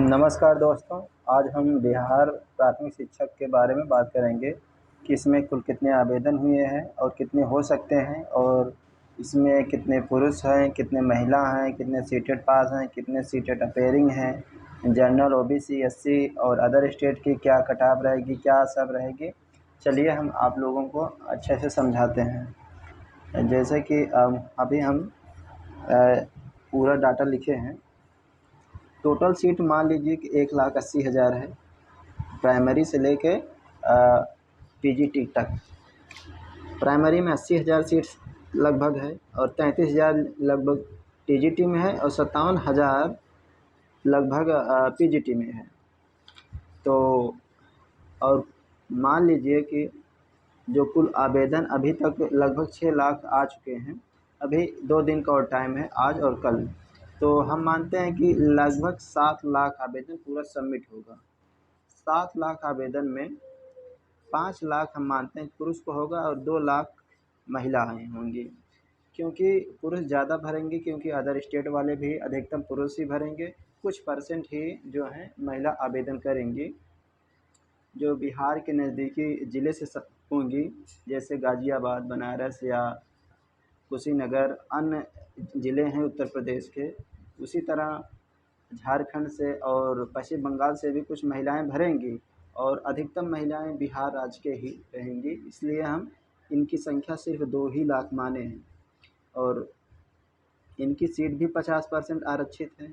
नमस्कार दोस्तों। आज हम बिहार प्राथमिक शिक्षक के बारे में बात करेंगे कि इसमें कुल कितने आवेदन हुए हैं और कितने हो सकते हैं, और इसमें कितने पुरुष हैं, कितने महिला हैं, कितने सीटेट पास हैं, कितने सीटेट अपेयरिंग हैं, जनरल, ओबीसी, एससी और अदर स्टेट की क्या कटाव रहेगी, क्या सब रहेगी। चलिए हम आप लोगों को अच्छे से समझाते हैं। जैसे कि अभी हम पूरा डाटा लिखे हैं। टोटल सीट मान लीजिए कि 1,80,000 है, प्राइमरी से लेके पीजीटी तक। प्राइमरी में 80,000 सीट्स लगभग है और 33,000 लगभग टीजीटी में है और 57,000 लगभग पीजीटी में है। तो और मान लीजिए कि जो कुल आवेदन अभी तक लगभग 6 लाख आ चुके हैं। अभी 2 दिन का और टाइम है, आज और कल। तो हम मानते हैं कि लगभग 7 लाख आवेदन पूरा सबमिट होगा। 7 लाख आवेदन में 5 लाख हम मानते हैं पुरुष को होगा और 2 लाख महिलाएं होंगी। क्योंकि पुरुष ज़्यादा भरेंगे, क्योंकि अदर स्टेट वाले भी अधिकतम पुरुष ही भरेंगे, कुछ परसेंट ही जो है महिला आवेदन करेंगी। जो बिहार के नज़दीकी ज़िले से होंगी, जैसे गाज़ियाबाद, बनारस या कुशीनगर, अन्य ज़िले हैं उत्तर प्रदेश के। उसी तरह झारखंड से और पश्चिम बंगाल से भी कुछ महिलाएं भरेंगी और अधिकतम महिलाएं बिहार राज्य के ही रहेंगी। इसलिए हम इनकी संख्या सिर्फ 2 ही लाख माने हैं और इनकी सीट भी 50% आरक्षित है।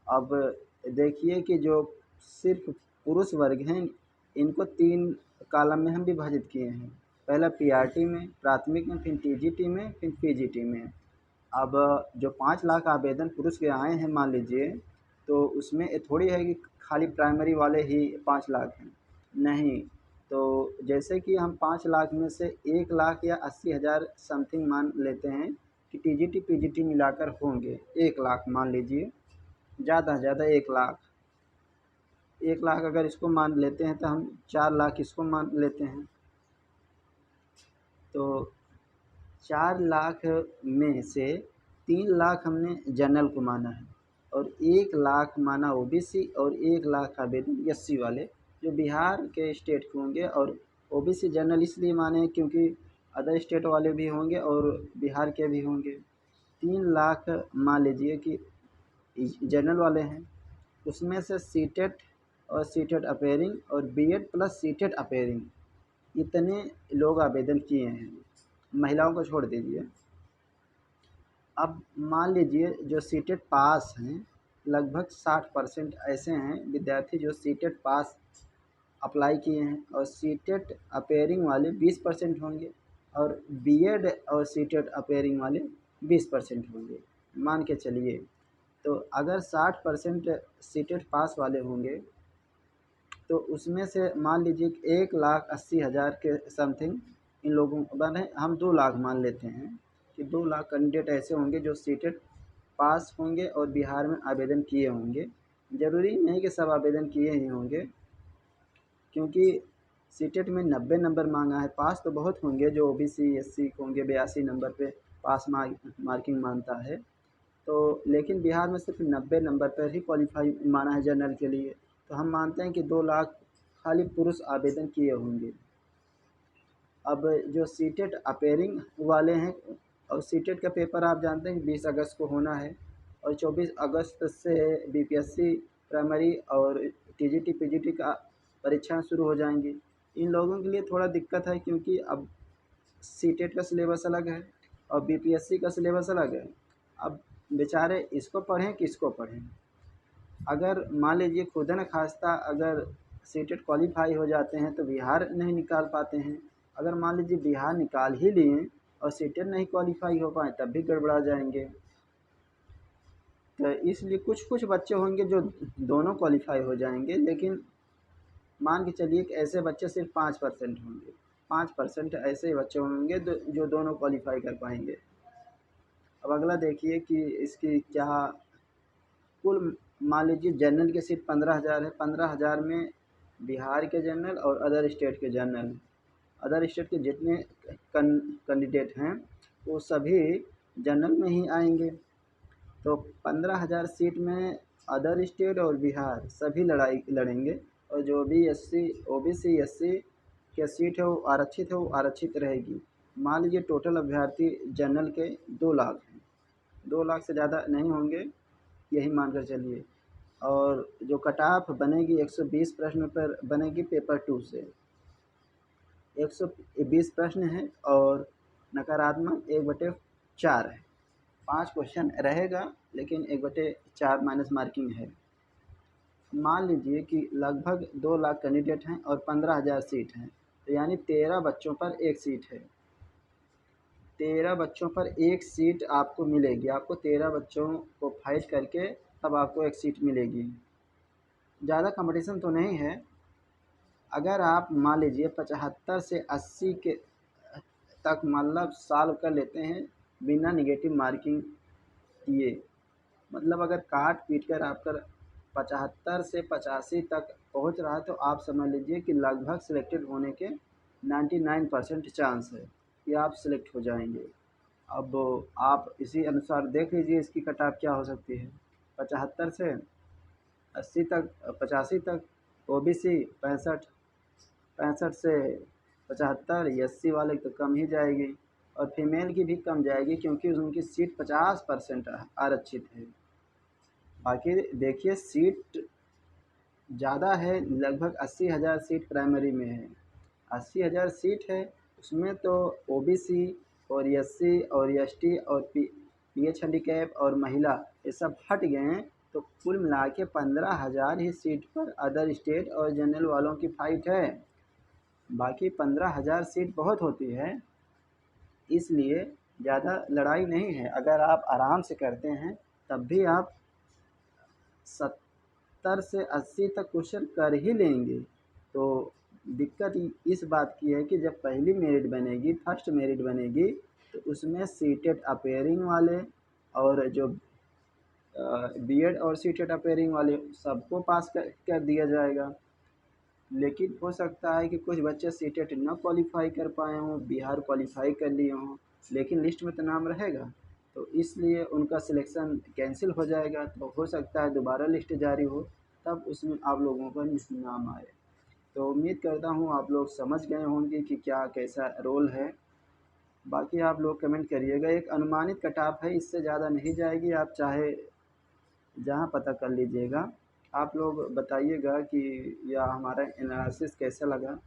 अब देखिए कि जो सिर्फ पुरुष वर्ग हैं, इनको 3 कॉलम में हम विभाजित किए हैं। पहला पीआरटी में, प्राथमिक में, फिर टीजीटी में, फिर पीजीटी में। अब जो 5 लाख आवेदन पुरुष के आए हैं मान लीजिए, तो उसमें ये थोड़ी है कि खाली प्राइमरी वाले ही 5 लाख हैं, नहीं। तो जैसे कि हम 5 लाख में से 1 लाख या 80,000 समथिंग मान लेते हैं कि टीजीटी पीजीटी मिलाकर होंगे। 1 लाख मान लीजिए, ज़्यादा से ज़्यादा 1 लाख। 1 लाख अगर इसको मान लेते हैं तो हम 4 लाख इसको मान लेते हैं। तो 4 लाख में से 3 लाख हमने जनरल को माना है और 1 लाख माना ओबीसी और 1 लाख आवेदन एससी वाले जो बिहार के स्टेट के होंगे। और ओबीसी जनरल इसलिए माने हैं क्योंकि अदर स्टेट वाले भी होंगे और बिहार के भी होंगे। 3 लाख मान लीजिए कि जनरल वाले हैं। उसमें से सीटेट और सीटेट अपेयरिंग और बीएड प्लस सीटेट अपेयरिंग इतने लोग आवेदन किए हैं, महिलाओं को छोड़ दीजिए। अब मान लीजिए जो सीटेट पास हैं, लगभग 60% ऐसे हैं विद्यार्थी जो सीटेट पास अप्लाई किए हैं और सीटेट अपेयरिंग वाले 20% होंगे और बीएड और सीटेट अपेयरिंग वाले 20% होंगे, मान के चलिए। तो अगर 60% सीटेट पास वाले होंगे तो उसमें से मान लीजिए कि 1,80,000 के समथिंग इन लोगों को बने, हम 2 लाख मान लेते हैं कि 2 लाख कैंडिडेट ऐसे होंगे जो सीटेट पास होंगे और बिहार में आवेदन किए होंगे। ज़रूरी नहीं कि सब आवेदन किए ही होंगे, क्योंकि सीटेट में 90 नंबर मांगा है। पास तो बहुत होंगे, जो ओबीसी एससी होंगे 82 नंबर पे पास मार्किंग मानता है। तो लेकिन बिहार में सिर्फ 90 नंबर पर ही क्वालिफाई माना है जनरल के लिए। तो हम मानते हैं कि 2 लाख खाली पुरुष आवेदन किए होंगे। अब जो सीटेट अपेयरिंग वाले हैं, और सीटेट का पेपर आप जानते हैं 20 अगस्त को होना है और 24 अगस्त से बीपीएससी प्राइमरी और टीजीटी पीजीटी का परीक्षाएं शुरू हो जाएंगी। इन लोगों के लिए थोड़ा दिक्कत है, क्योंकि अब सीटेट का सिलेबस अलग है और बीपीएससी का सिलेबस अलग है। अब बेचारे इसको पढ़ें कि इसको पढ़ें। अगर मान लीजिए खुदा न खास्ता अगर सीटेट क्वालिफाई हो जाते हैं तो बिहार नहीं निकाल पाते हैं। अगर मान लीजिए बिहार निकाल ही लिए और सीटेट नहीं क्वालिफाई हो पाए तब भी गड़बड़ा जाएंगे। तो इसलिए कुछ कुछ बच्चे होंगे जो दोनों क्वालिफाई हो जाएंगे, लेकिन मान के चलिए कि ऐसे बच्चे सिर्फ 5% होंगे। 5% ऐसे बच्चे होंगे जो दोनों क्वालिफाई कर पाएंगे। अब अगला देखिए कि इसकी क्या कुल मान लीजिए जनरल की सीट 15,000 है। 15,000 में बिहार के जनरल और अदर स्टेट के जनरल, अदर स्टेट के जितने कैंडिडेट हैं वो सभी जनरल में ही आएंगे। तो 15,000 सीट में अदर स्टेट और बिहार सभी लड़ाई लड़ेंगे, और जो भी ओबीसी एससी की सीट है वो आरक्षित रहेगी। मान लीजिए टोटल अभ्यर्थी जनरल के 2 लाख हैं, 2 लाख से ज़्यादा नहीं होंगे, यही मानकर चलिए। और जो कट ऑफ बनेगी 120 प्रश्न पर बनेगी पेपर 2 से। 120 प्रश्न है और नकारात्मक 1/4 है। 5 क्वेश्चन रहेगा लेकिन 1/4 माइनस मार्किंग है। मान लीजिए कि लगभग 2 लाख कैंडिडेट हैं और 15,000 सीट हैं, तो यानी 13 बच्चों पर एक सीट है। 13 बच्चों पर एक सीट आपको मिलेगी। आपको 13 बच्चों को फाइट करके तब आपको एक सीट मिलेगी। ज़्यादा कंपटीशन तो नहीं है। अगर आप मान लीजिए 75 से 80 के तक मतलब सॉल्व कर लेते हैं बिना नेगेटिव मार्किंग किए, मतलब अगर काट पीट कर आपका 75 से 85 तक पहुंच रहा है, तो आप समझ लीजिए कि लगभग सिलेक्टेड होने के 99% चांस है कि आप सिलेक्ट हो जाएंगे। अब आप इसी अनुसार देख लीजिए इसकी कट ऑफ क्या हो सकती है। 75 से 80 तक, 85 तक ओबीसी, 65 से 75, एससी वाले तो कम ही जाएगी, और फीमेल की भी कम जाएगी क्योंकि उनकी सीट 50% आरक्षित है। बाकी देखिए सीट ज़्यादा है, लगभग 80,000 सीट प्राइमरी में है। 80,000 सीट है, उसमें तो ओबीसी और एससी और एसटी और पीएच हैंडीकैप और महिला ये सब हट गए हैं, तो कुल मिला के 15,000 ही सीट पर अदर स्टेट और जनरल वालों की फ़ाइट है। बाकी 15,000 सीट बहुत होती है, इसलिए ज़्यादा लड़ाई नहीं है। अगर आप आराम से करते हैं तब भी आप 70 से 80 तक क्वेश्चन कर ही लेंगे। तो दिक्कत इस बात की है कि जब पहली मेरिट बनेगी, फर्स्ट मेरिट बनेगी, तो उसमें सीटेड अपेयरिंग वाले और जो बीएड और सीटेड अपेयरिंग वाले सबको पास कर दिया जाएगा। लेकिन हो सकता है कि कुछ बच्चे सीटेट ना क्वालिफ़ाई कर पाए हों, बिहार क्वालिफ़ाई कर लिए हों, लेकिन लिस्ट में तो नाम रहेगा, तो इसलिए उनका सिलेक्शन कैंसिल हो जाएगा। तो हो सकता है दोबारा लिस्ट जारी हो, तब उसमें आप लोगों का नाम आए। तो उम्मीद करता हूँ आप लोग समझ गए होंगे कि क्या कैसा रोल है। बाकी आप लोग कमेंट करिएगा। एक अनुमानित कट ऑफ है, इससे ज़्यादा नहीं जाएगी। आप चाहे जहाँ पता कर लीजिएगा। आप लोग बताइएगा कि यह हमारा एनालिसिस कैसा लगा।